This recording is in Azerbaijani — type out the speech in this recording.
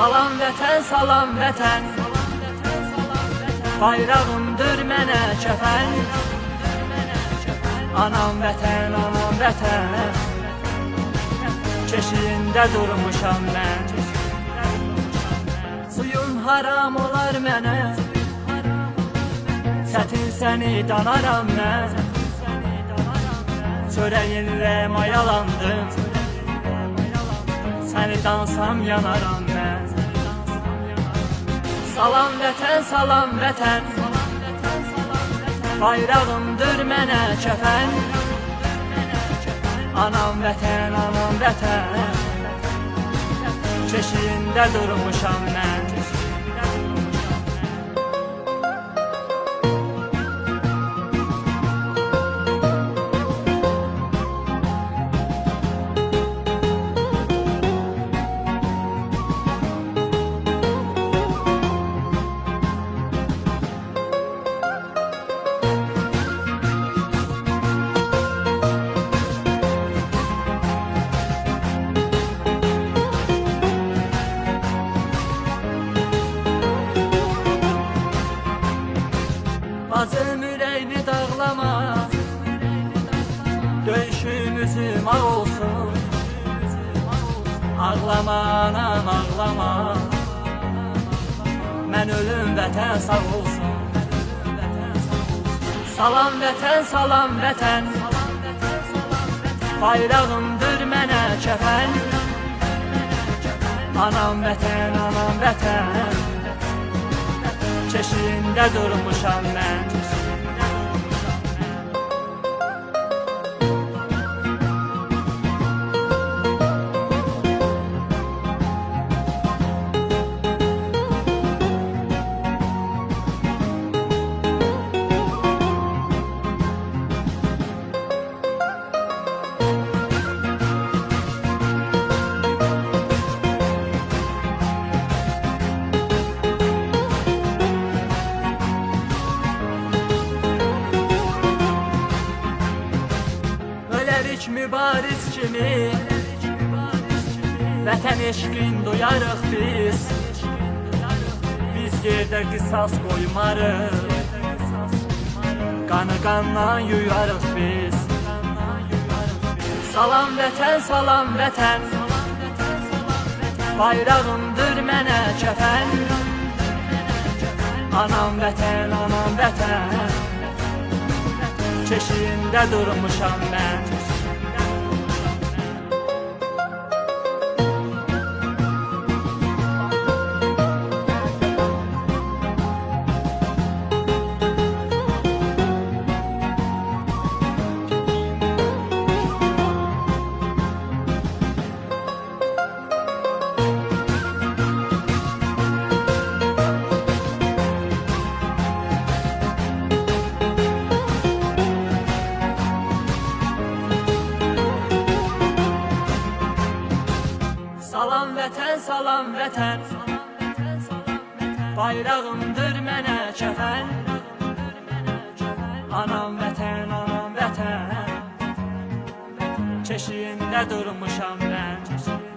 Salam vətən, salam vətən, bayrağımdır mənə kəfən. Anam vətən, anam vətən, keşiyində durmuşam mən. Suyun haram olar mənə, çətin səni danaram mən. Çörəyinlə mayalandım, səni dansam yanaram mən. Salam vətən, salam vətən, bayrağımdır mənə kəfən. Anam vətən, anam vətən, keşiyində durmuşam mən. Bacım ürəyini dağlama, döyüşümüzüm ağ olsun. Ağlama anam, ağlama, mən ölüm vətən sağ olsun. Salam vətən, salam vətən, bayrağımdır mənə kəfən. Anam vətən, anam vətən, keşiyində durmuşam mən. Mübariz kimi vətən eşqin duyarıq biz. Biz yerdə qisas qoymarıq, qanı qandan yuyarıq biz. Salam vətən, salam vətən, bayrağımdır mənə kəfən. Anam vətən, anam vətən, keşiyində durmuşam mən. Salam vətən, salam vətən, bayrağımdır mənə kəfən. Anam vətən, anam vətən, keşiyində durmuşam mən.